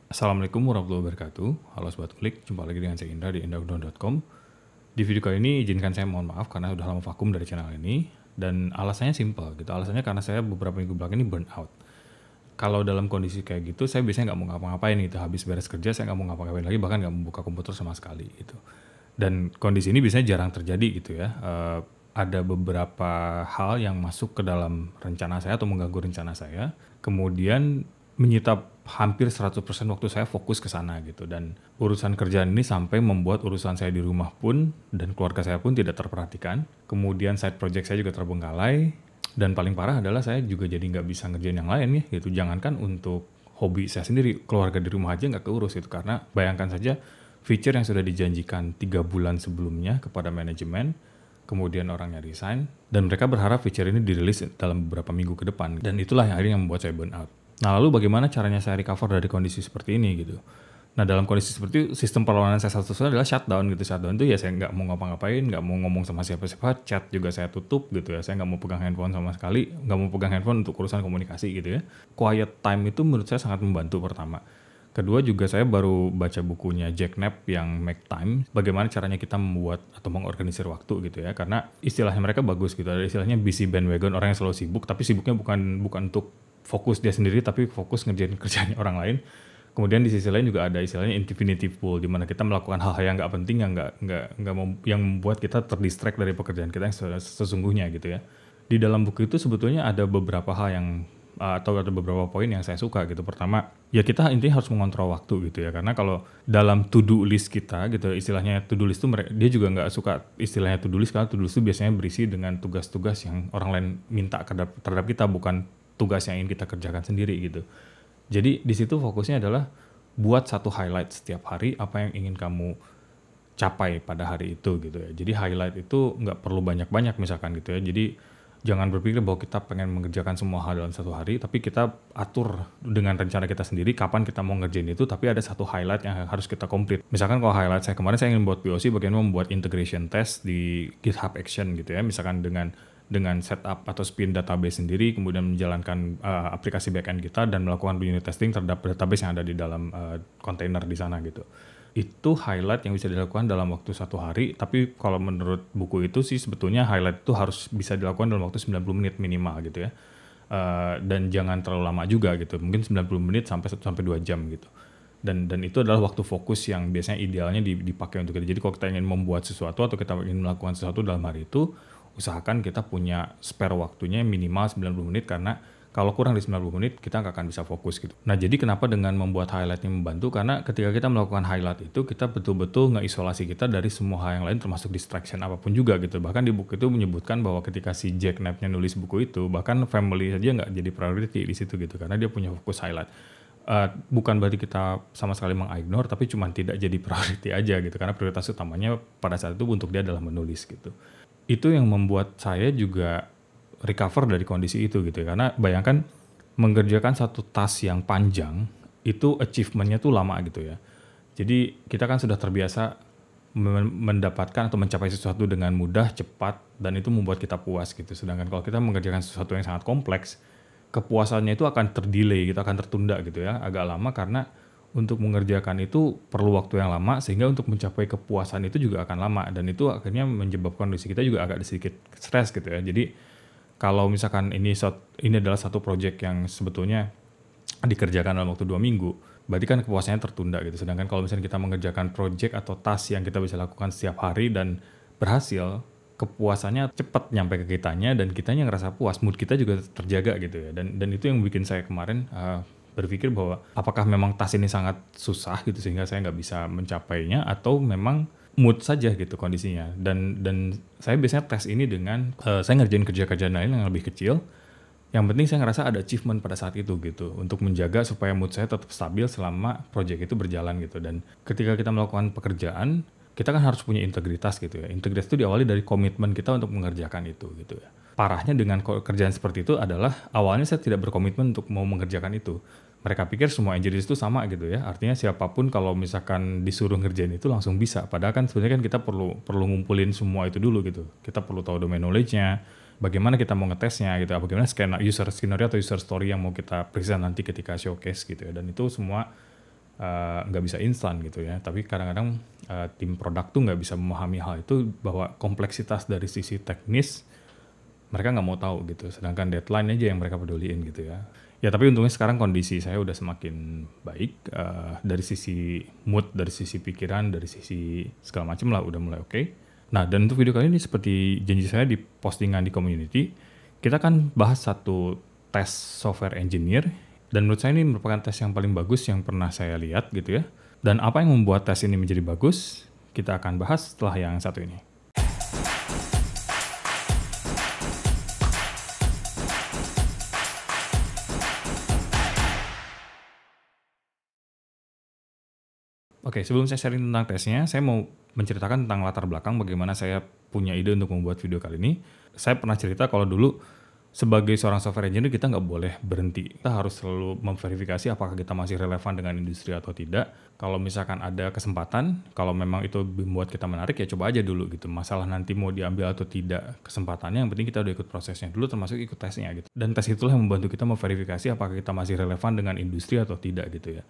Assalamualaikum warahmatullahi wabarakatuh. Halo Sobat Klik, jumpa lagi dengan saya Indra di indragunawan.com. Di video kali ini izinkan saya mohon maaf karena udah lama vakum dari channel ini. Dan alasannya simple gitu, alasannya karena saya beberapa minggu belakang ini burn out. Kalau dalam kondisi kayak gitu, saya biasanya nggak mau ngapa-ngapain gitu. Habis beres kerja, saya nggak mau ngapa-ngapain lagi, bahkan nggak mau buka komputer sama sekali gitu. Dan kondisi ini biasanya jarang terjadi gitu ya. Ada beberapa hal yang masuk ke dalam rencana saya atau mengganggu rencana saya. Kemudian menyita hampir 100% waktu saya fokus ke sana gitu. Dan urusan kerjaan ini sampai membuat urusan saya di rumah pun dan keluarga saya pun tidak terperhatikan. Kemudian side project saya juga terbengkalai. Dan paling parah adalah saya juga jadi nggak bisa ngerjain yang lain ya gitu. Jangankan untuk hobi saya sendiri, keluarga di rumah aja nggak keurus itu. Karena bayangkan saja feature yang sudah dijanjikan 3 bulan sebelumnya kepada manajemen, kemudian orangnya resign, dan mereka berharap feature ini dirilis dalam beberapa minggu ke depan. Dan itulah yang akhirnya membuat saya burn out. Nah, lalu bagaimana caranya saya recover dari kondisi seperti ini gitu. Nah, dalam kondisi seperti itu, sistem perlawanan saya satu-satunya adalah shutdown gitu. Shutdown itu ya saya nggak mau ngapa-ngapain, nggak mau ngomong sama siapa-siapa, chat juga saya tutup gitu ya. Saya nggak mau pegang handphone sama sekali, nggak mau pegang handphone untuk urusan komunikasi gitu ya. Quiet time itu menurut saya sangat membantu pertama. Kedua juga saya baru baca bukunya Jack Knapp yang Make Time, bagaimana caranya kita membuat atau mengorganisir waktu gitu ya. Karena istilahnya mereka bagus gitu, ada istilahnya busy bandwagon, orang yang selalu sibuk, tapi sibuknya bukan untuk fokus dia sendiri, tapi fokus ngerjain kerjanya orang lain. Kemudian di sisi lain juga ada istilahnya infinity pool, di mana kita melakukan hal-hal yang nggak penting, yang membuat kita terdistract dari pekerjaan kita yang sesungguhnya gitu ya. Di dalam buku itu sebetulnya ada beberapa hal yang atau ada beberapa poin yang saya suka gitu. Pertama, ya kita intinya harus mengontrol waktu gitu ya. Karena kalau dalam to-do list kita gitu, istilahnya to-do list itu dia juga nggak suka istilahnya to-do list, karena to-do list itu biasanya berisi dengan tugas-tugas yang orang lain minta terhadap kita, bukan tugas yang ingin kita kerjakan sendiri gitu. Jadi di situ fokusnya adalah buat satu highlight setiap hari apa yang ingin kamu capai pada hari itu gitu ya. Jadi highlight itu nggak perlu banyak-banyak misalkan gitu ya. Jadi jangan berpikir bahwa kita pengen mengerjakan semua hal dalam satu hari, tapi kita atur dengan rencana kita sendiri kapan kita mau ngerjain itu, tapi ada satu highlight yang harus kita complete. Misalkan kalau highlight saya kemarin, saya ingin buat POC bagaimana membuat integration test di GitHub Action gitu ya. Misalkan dengan setup atau spin database sendiri, kemudian menjalankan aplikasi backend kita dan melakukan unit testing terhadap database yang ada di dalam kontainer di sana gitu. Itu highlight yang bisa dilakukan dalam waktu 1 hari, tapi kalau menurut buku itu sih sebetulnya highlight itu harus bisa dilakukan dalam waktu 90 menit minimal gitu ya. Dan jangan terlalu lama juga gitu, mungkin 90 menit sampai 2 jam gitu. Dan itu adalah waktu fokus yang biasanya idealnya dipakai untuk itu. Jadi kalau kita ingin membuat sesuatu atau kita ingin melakukan sesuatu dalam hari itu, usahakan kita punya spare waktunya minimal 90 menit, karena kalau kurang di 90 menit kita nggak akan bisa fokus gitu. Nah, jadi kenapa dengan membuat highlight ini membantu? Karena ketika kita melakukan highlight itu, kita betul-betul ngeisolasi kita dari semua hal yang lain, termasuk distraction apapun juga gitu. Bahkan di buku itu menyebutkan bahwa ketika si Jack Knapp-nya nulis buku itu, bahkan family saja nggak jadi priority di situ gitu, karena dia punya fokus highlight. Bukan berarti kita sama sekali mengignore, tapi cuma tidak jadi priority aja gitu, karena prioritas utamanya pada saat itu untuk dia adalah menulis gitu. Itu yang membuat saya juga recover dari kondisi itu gitu ya. Karena bayangkan mengerjakan satu task yang panjang itu achievement-nya tuh lama gitu ya. Jadi kita kan sudah terbiasa mendapatkan atau mencapai sesuatu dengan mudah, cepat, dan itu membuat kita puas gitu. Sedangkan kalau kita mengerjakan sesuatu yang sangat kompleks, kepuasannya itu akan terdelay, kita akan tertunda gitu ya, agak lama, karena untuk mengerjakan itu perlu waktu yang lama, sehingga untuk mencapai kepuasan itu juga akan lama, dan itu akhirnya menyebabkan kondisi kita juga agak sedikit stres gitu ya. Jadi kalau misalkan ini adalah satu project yang sebetulnya dikerjakan dalam waktu 2 minggu, berarti kan kepuasannya tertunda gitu. Sedangkan kalau misalnya kita mengerjakan project atau task yang kita bisa lakukan setiap hari dan berhasil, kepuasannya cepat nyampe ke kitanya, dan kitanya ngerasa puas, mood kita juga terjaga gitu ya. Dan itu yang bikin saya kemarin berpikir bahwa apakah memang task ini sangat susah gitu sehingga saya nggak bisa mencapainya, atau memang mood saja gitu kondisinya. Dan saya biasanya tes ini dengan saya ngerjain kerja-kerjaan lain yang lebih kecil. Yang penting saya ngerasa ada achievement pada saat itu gitu, untuk menjaga supaya mood saya tetap stabil selama project itu berjalan gitu. Dan ketika kita melakukan pekerjaan, kita kan harus punya integritas gitu ya. Integritas itu diawali dari komitmen kita untuk mengerjakan itu gitu ya. Parahnya dengan kerjaan seperti itu adalah awalnya saya tidak berkomitmen untuk mau mengerjakan itu. Mereka pikir semua engineers itu sama gitu ya. Artinya siapapun kalau misalkan disuruh ngerjain itu langsung bisa. Padahal kan sebenarnya kan kita perlu ngumpulin semua itu dulu gitu. Kita perlu tahu domain knowledge-nya, bagaimana kita mau ngetesnya gitu, bagaimana user scenario atau user story yang mau kita present nanti ketika showcase gitu ya. Dan itu semua nggak bisa instan gitu ya. Tapi kadang-kadang tim produk tuh nggak bisa memahami hal itu, bahwa kompleksitas dari sisi teknis mereka nggak mau tahu gitu. Sedangkan deadline aja yang mereka peduliin gitu ya. Ya tapi untungnya sekarang kondisi saya udah semakin baik dari sisi mood, dari sisi pikiran, dari sisi segala macam lah udah mulai oke. Nah dan untuk video kali ini seperti janji saya di postingan di community, kita kan bahas satu tes software engineer dan menurut saya ini merupakan tes yang paling bagus yang pernah saya lihat gitu ya. Dan apa yang membuat tes ini menjadi bagus, kita akan bahas setelah yang satu ini. Oke, sebelum saya sharing tentang tesnya, saya mau menceritakan tentang latar belakang bagaimana saya punya ide untuk membuat video kali ini. Saya pernah cerita kalau dulu sebagai seorang software engineer kita nggak boleh berhenti. Kita harus selalu memverifikasi apakah kita masih relevan dengan industri atau tidak. Kalau misalkan ada kesempatan, kalau memang itu membuat kita menarik ya coba aja dulu gitu. Masalah nanti mau diambil atau tidak kesempatannya, yang penting kita udah ikut prosesnya dulu termasuk ikut tesnya gitu. Dan tes itulah yang membantu kita memverifikasi apakah kita masih relevan dengan industri atau tidak gitu ya.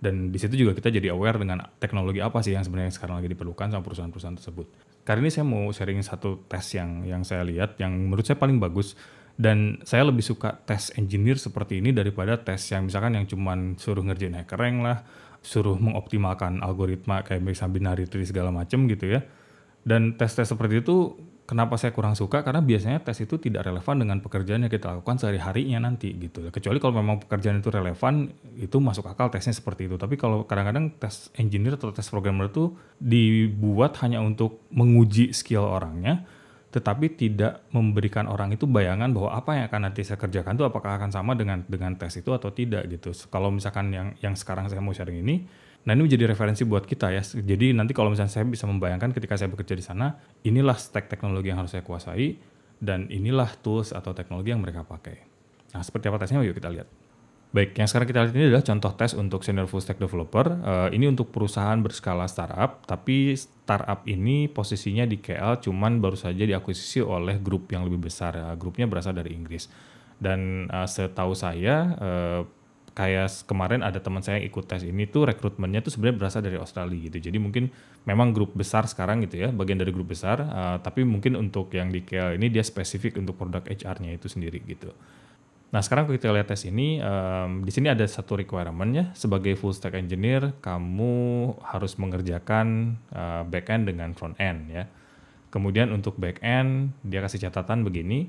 Dan di situ juga kita jadi aware dengan teknologi apa sih yang sebenarnya sekarang lagi diperlukan sama perusahaan-perusahaan tersebut. Kali ini saya mau sharing satu tes yang saya lihat yang menurut saya paling bagus, dan saya lebih suka tes engineer seperti ini daripada tes yang misalkan yang cuman suruh ngerjain HackerRank lah, suruh mengoptimalkan algoritma kayak bisa binary tree segala macam gitu ya. Dan tes-tes seperti itu kenapa saya kurang suka, karena biasanya tes itu tidak relevan dengan pekerjaan yang kita lakukan sehari-harinya nanti gitu. Kecuali kalau memang pekerjaan itu relevan, itu masuk akal tesnya seperti itu. Tapi kalau kadang-kadang tes engineer atau tes programmer itu dibuat hanya untuk menguji skill orangnya, tetapi tidak memberikan orang itu bayangan bahwa apa yang akan nanti saya kerjakan itu apakah akan sama dengan tes itu atau tidak gitu. Kalau misalkan yang sekarang saya mau sharing ini, nah ini menjadi referensi buat kita ya. Jadi nanti kalau misalnya saya bisa membayangkan ketika saya bekerja di sana, inilah stack teknologi yang harus saya kuasai dan inilah tools atau teknologi yang mereka pakai. Nah seperti apa tesnya, yuk kita lihat. Baik, yang sekarang kita lihat ini adalah contoh tes untuk senior full stack developer. Ini untuk perusahaan berskala startup, tapi startup ini posisinya di KL, cuman baru saja diakuisisi oleh grup yang lebih besar. Grupnya berasal dari Inggris. Dan setahu saya, kayak kemarin ada teman saya yang ikut tes ini tuh rekrutmennya tuh sebenarnya berasal dari Australia gitu. Jadi mungkin memang grup besar sekarang gitu ya, bagian dari grup besar. Tapi mungkin untuk yang di KL ini dia spesifik untuk produk HR-nya itu sendiri gitu. Nah sekarang kalau kita lihat tes ini, di sini ada satu requirement ya, sebagai full stack engineer kamu harus mengerjakan back-end dengan front-end ya. Kemudian untuk back-end dia kasih catatan begini,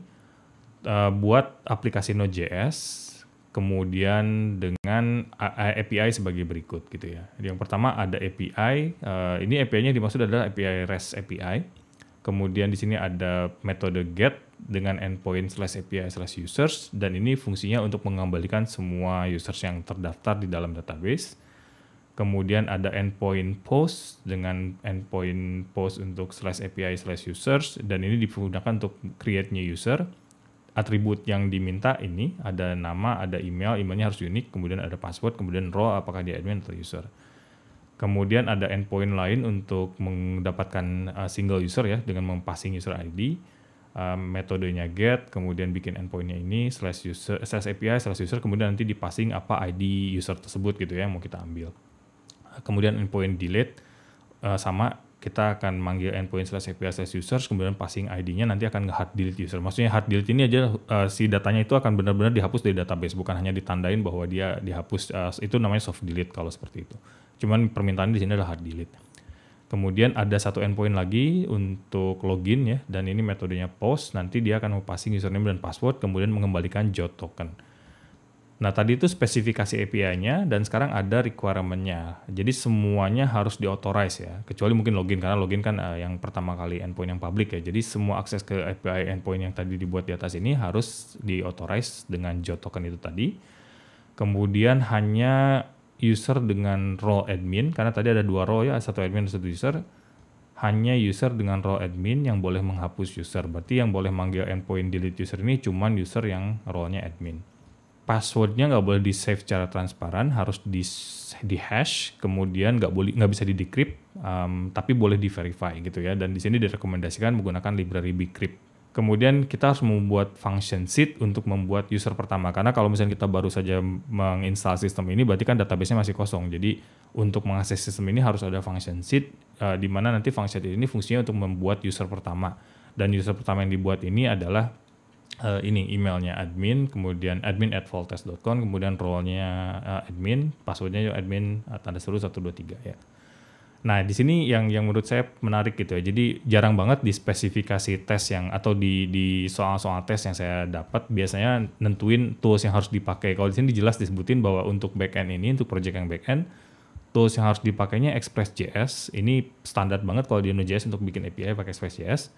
buat aplikasi Node.js, kemudian dengan API sebagai berikut gitu ya. Jadi yang pertama ada API, ini API-nya dimaksud adalah API REST API. Kemudian di sini ada metode get dengan endpoint /API/users, dan ini fungsinya untuk mengembalikan semua users yang terdaftar di dalam database. Kemudian ada endpoint post dengan endpoint post untuk /API/users, dan ini digunakan untuk create new user. Atribut yang diminta ini ada nama, ada email, emailnya harus unik, kemudian ada password, kemudian role apakah dia admin atau user. Kemudian ada endpoint lain untuk mendapatkan single user ya, dengan mempassing user ID. Metodenya get, kemudian bikin endpointnya ini /API/user, kemudian nanti dipassing apa ID user tersebut gitu ya yang mau kita ambil. Kemudian endpoint delete, sama kita akan manggil endpoint /API/users, kemudian passing ID-nya nanti akan nge-hard delete user. Maksudnya hard delete ini aja si datanya itu akan benar-benar dihapus dari database, bukan hanya ditandain bahwa dia dihapus. Itu namanya soft delete kalau seperti itu. Cuman permintaan di sini adalah hard delete. Kemudian ada satu endpoint lagi untuk login ya, dan ini metodenya post, nanti dia akan passing username dan password, kemudian mengembalikan JWT token. Nah tadi itu spesifikasi API-nya, dan sekarang ada requirement-nya. Jadi semuanya harus di-authorize ya, kecuali mungkin login, karena login kan yang pertama kali endpoint yang public ya. Jadi semua akses ke API endpoint yang tadi dibuat di atas ini harus di-authorize dengan JWT token itu tadi. Kemudian hanya user dengan role admin, karena tadi ada dua role ya, satu admin dan satu user. Hanya user dengan role admin yang boleh menghapus user. Berarti yang boleh manggil endpoint delete user ini cuman user yang role-nya admin. Passwordnya nggak boleh di save secara transparan, harus di hash, kemudian nggak bisa di decrypt, tapi boleh di verify gitu ya. Dan di sini direkomendasikan menggunakan library bcrypt. Kemudian kita harus membuat function seed untuk membuat user pertama. Karena kalau misalnya kita baru saja menginstal sistem ini, berarti kan database-nya masih kosong. Jadi untuk mengakses sistem ini harus ada function seed, di mana nanti function seed ini fungsinya untuk membuat user pertama. Dan user pertama yang dibuat ini adalah ini emailnya admin, kemudian admin@voltest.com, kemudian role-nya admin, passwordnya admin tanda seru 123 ya. Nah, di sini yang menurut saya menarik gitu ya. Jadi jarang banget di spesifikasi tes yang atau di soal-soal tes yang saya dapat biasanya nentuin tools yang harus dipakai. Kalau di sini jelas disebutin bahwa untuk backend ini, untuk project yang backend, tools yang harus dipakainya Express.js. Ini standar banget kalau di Node.js untuk bikin API pakai Express.js.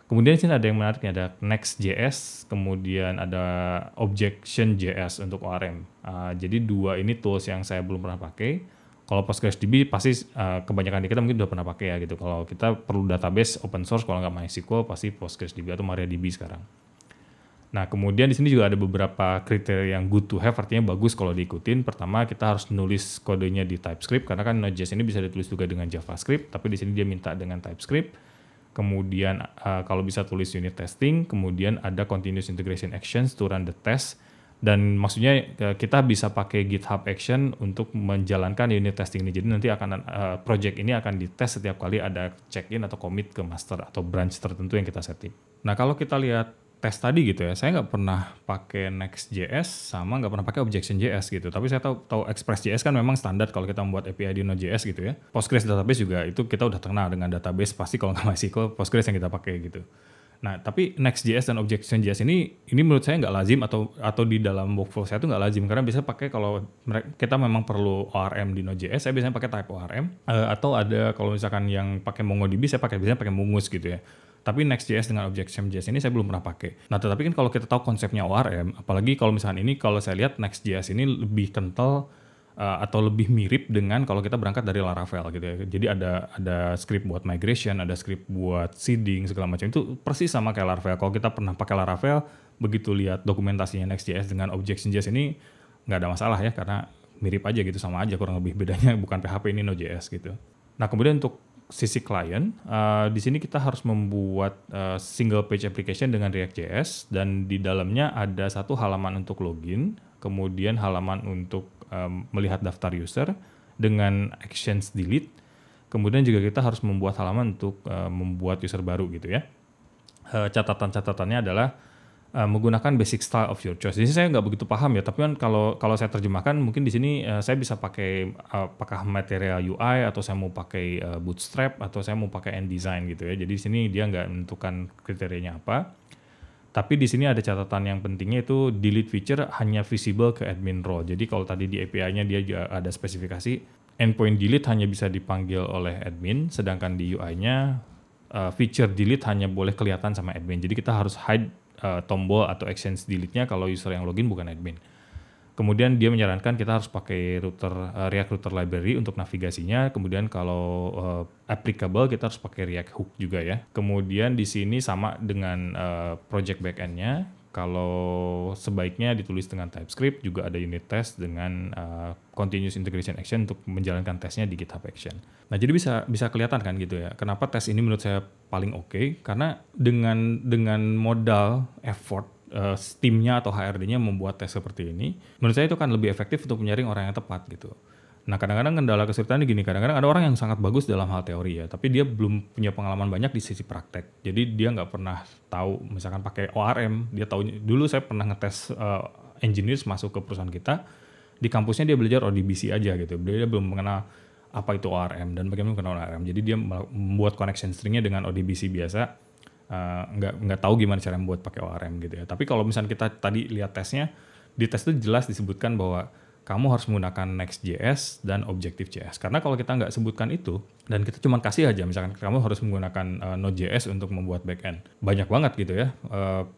Kemudian di sini ada yang menariknya, ada Next.js, kemudian ada Objection.js untuk ORM. Jadi dua ini tools yang saya belum pernah pakai. Kalau PostgreSDB pasti kebanyakan di kita mungkin udah pernah pakai ya gitu. Kalau kita perlu database open source, kalau nggak MySQL pasti PostgreSDB atau MariaDB sekarang. Nah, kemudian di sini juga ada beberapa kriteria yang good to have, artinya bagus kalau diikutin. Pertama, kita harus nulis kodenya di TypeScript karena kan Node.js ini bisa ditulis juga dengan JavaScript, tapi di sini dia minta dengan TypeScript. Kemudian kalau bisa tulis unit testing, kemudian ada continuous integration actions to run the test. Dan maksudnya kita bisa pakai GitHub Action untuk menjalankan unit testing ini. Jadi nanti akan project ini akan dites setiap kali ada check-in atau commit ke master atau branch tertentu yang kita setting. Nah, kalau kita lihat tes tadi gitu ya, saya nggak pernah pakai Next.js sama nggak pernah pakai Objection.js gitu. Tapi saya tahu Express.js kan memang standar kalau kita membuat API di Node.js gitu ya. Postgres database juga itu kita udah terkenal dengan database, pasti kalau nggak MySQL Postgres yang kita pakai gitu. Nah, tapi Next.js dan Objection.js ini menurut saya nggak lazim atau di dalam workflow saya itu nggak lazim karena biasanya pakai kalau kita memang perlu ORM di Node.js, saya biasanya pakai type ORM atau ada kalau misalkan yang pakai MongoDB saya biasanya pakai Mongoose gitu ya. Tapi Next.js dengan Objection.js ini saya belum pernah pakai. Nah, tetapi kan kalau kita tahu konsepnya ORM, apalagi kalau misalkan ini kalau saya lihat Next.js ini lebih kental atau lebih mirip dengan kalau kita berangkat dari Laravel gitu ya. Jadi ada script buat migration, ada script buat seeding segala macam, itu persis sama kayak Laravel. Kalau kita pernah pakai Laravel, begitu lihat dokumentasinya Next.js dengan Objection.js ini nggak ada masalah ya, karena mirip aja gitu, sama aja kurang lebih, bedanya bukan PHP ini Node.js gitu. Nah, kemudian untuk sisi klien, di sini kita harus membuat single page application dengan React.js dan di dalamnya ada satu halaman untuk login, kemudian halaman untuk melihat daftar user dengan actions delete. Kemudian juga kita harus membuat halaman untuk membuat user baru gitu ya. Catatan-catatannya adalah menggunakan basic style of your choice. Di sini saya nggak begitu paham ya, tapi kan kalau saya terjemahkan mungkin di sini saya bisa pakai apakah material UI atau saya mau pakai Bootstrap atau saya mau pakai InDesign gitu ya. Jadi di sini dia nggak menentukan kriterianya apa. Tapi di sini ada catatan yang pentingnya itu delete feature hanya visible ke admin role. Jadi kalau tadi di API-nya dia juga ada spesifikasi endpoint delete hanya bisa dipanggil oleh admin, sedangkan di UI-nya feature delete hanya boleh kelihatan sama admin. Jadi kita harus hide tombol atau actions delete-nya kalau user yang login bukan admin. Kemudian dia menyarankan kita harus pakai React Router Library untuk navigasinya. Kemudian kalau applicable kita harus pakai React Hook juga ya. Kemudian di sini sama dengan project backend-nya. Kalau sebaiknya ditulis dengan TypeScript, juga ada unit test dengan continuous integration action untuk menjalankan tesnya di GitHub Action. Nah, jadi bisa kelihatan kan gitu ya. Kenapa tes ini menurut saya paling oke? Karena dengan modal effort timnya atau HRD-nya membuat tes seperti ini, menurut saya itu kan lebih efektif untuk menyaring orang yang tepat gitu. Nah, kadang-kadang kendala kesulitannya gini, kadang-kadang ada orang yang sangat bagus dalam hal teori ya, tapi dia belum punya pengalaman banyak di sisi praktek. Jadi dia nggak pernah tahu, misalkan pakai ORM, dia tahu, dulu saya pernah ngetes engineers masuk ke perusahaan kita, di kampusnya dia belajar ODBC aja gitu, dia belum mengenal apa itu ORM dan bagaimana mengenal ORM. Jadi dia membuat connection stringnya dengan ODBC biasa, nggak tahu gimana cara membuat pakai ORM gitu ya. Tapi kalau misalnya kita tadi lihat tesnya, di tes itu jelas disebutkan bahwa kamu harus menggunakan Next.js dan Objective.js. Karena kalau kita nggak sebutkan itu, dan kita cuma kasih aja, misalkan kamu harus menggunakan Node.js untuk membuat backend. Banyak banget gitu ya.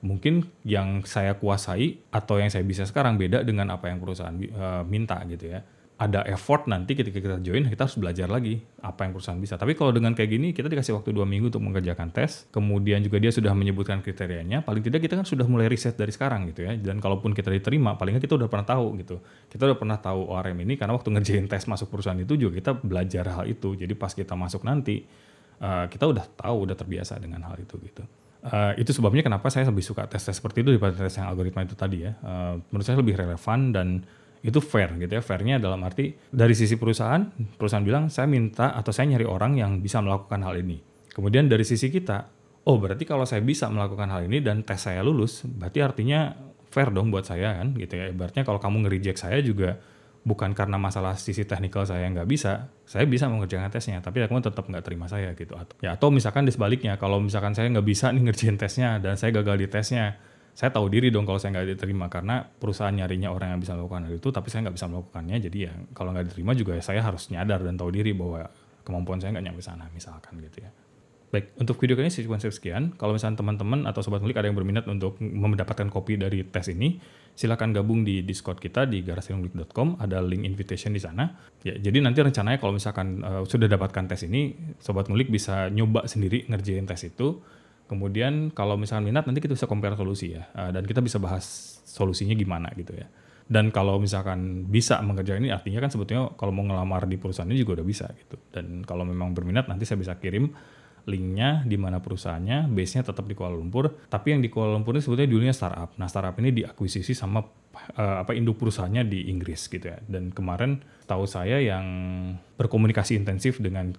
Mungkin yang saya kuasai atau yang saya bisa sekarang beda dengan apa yang perusahaan minta gitu ya. Ada effort nanti ketika kita join, kita harus belajar lagi apa yang perusahaan bisa. Tapi kalau dengan kayak gini, kita dikasih waktu 2 minggu untuk mengerjakan tes, kemudian juga dia sudah menyebutkan kriterianya, paling tidak kita kan sudah mulai riset dari sekarang gitu ya. Dan kalaupun kita diterima, paling nggak kita udah pernah tahu gitu. Kita udah pernah tahu ORM ini, karena waktu ngerjain tes masuk perusahaan itu juga kita belajar hal itu. Jadi pas kita masuk nanti, kita udah tahu, udah terbiasa dengan hal itu gitu. Itu sebabnya kenapa saya lebih suka tes-tes seperti itu daripada tes yang algoritma itu tadi ya. Menurut saya lebih relevan dan itu fair gitu ya. Fairnya dalam arti dari sisi perusahaan bilang saya minta atau saya nyari orang yang bisa melakukan hal ini. Kemudian dari sisi kita, oh berarti kalau saya bisa melakukan hal ini dan tes saya lulus, berarti artinya fair dong buat saya kan gitu ya. Ibaratnya kalau kamu nge-reject saya juga bukan karena masalah sisi teknikal saya nggak bisa, saya bisa mengerjakan tesnya, tapi kamu tetap nggak terima saya gitu. Atau misalkan di sebaliknya, kalau misalkan saya nggak bisa nih ngerjain tesnya dan saya gagal di tesnya, saya tahu diri dong kalau saya nggak diterima karena perusahaan nyarinya orang yang bisa melakukan hal itu, tapi saya nggak bisa melakukannya. Jadi ya kalau nggak diterima juga saya harus nyadar dan tahu diri bahwa kemampuan saya nggak nyampe sana misalkan gitu ya. Baik, untuk video kali ini cukup sekian. Kalau misalnya teman-teman atau Sobat Ngulik ada yang berminat untuk mendapatkan kopi dari tes ini, silakan gabung di Discord kita di garasinulik.com, ada link invitation di sana. Ya, jadi nanti rencananya kalau misalkan sudah dapatkan tes ini, Sobat Ngulik bisa nyoba sendiri ngerjain tes itu. Kemudian kalau misalkan minat nanti kita bisa compare solusi ya, dan kita bisa bahas solusinya gimana gitu ya. Dan kalau misalkan bisa mengerjakan ini artinya kan sebetulnya kalau mau ngelamar di perusahaan ini juga udah bisa gitu. Dan kalau memang berminat nanti saya bisa kirim linknya di mana perusahaannya, base-nya tetap di Kuala Lumpur, tapi yang di Kuala Lumpur ini sebetulnya dulunya startup. Nah, startup ini diakuisisi sama induk perusahaannya di Inggris gitu ya. Dan kemarin tahu saya yang berkomunikasi intensif dengan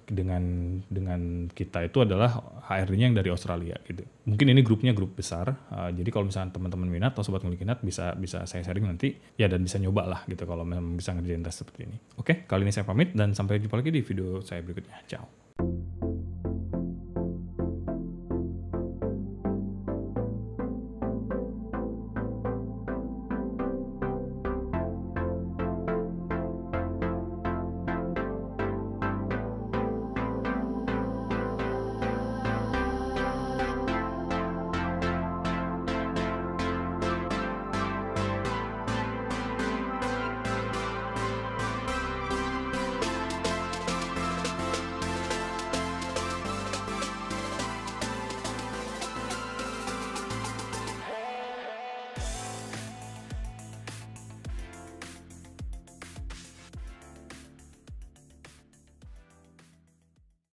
kita itu adalah HRD-nya yang dari Australia gitu. Mungkin ini grupnya grup besar. Jadi kalau misalnya teman-teman minat atau Sobat Ngulik minat bisa saya sharing nanti ya, dan bisa nyoba lah gitu kalau memang bisa ngerjain tes seperti ini. Oke, kali ini saya pamit dan sampai jumpa lagi di video saya berikutnya. Ciao.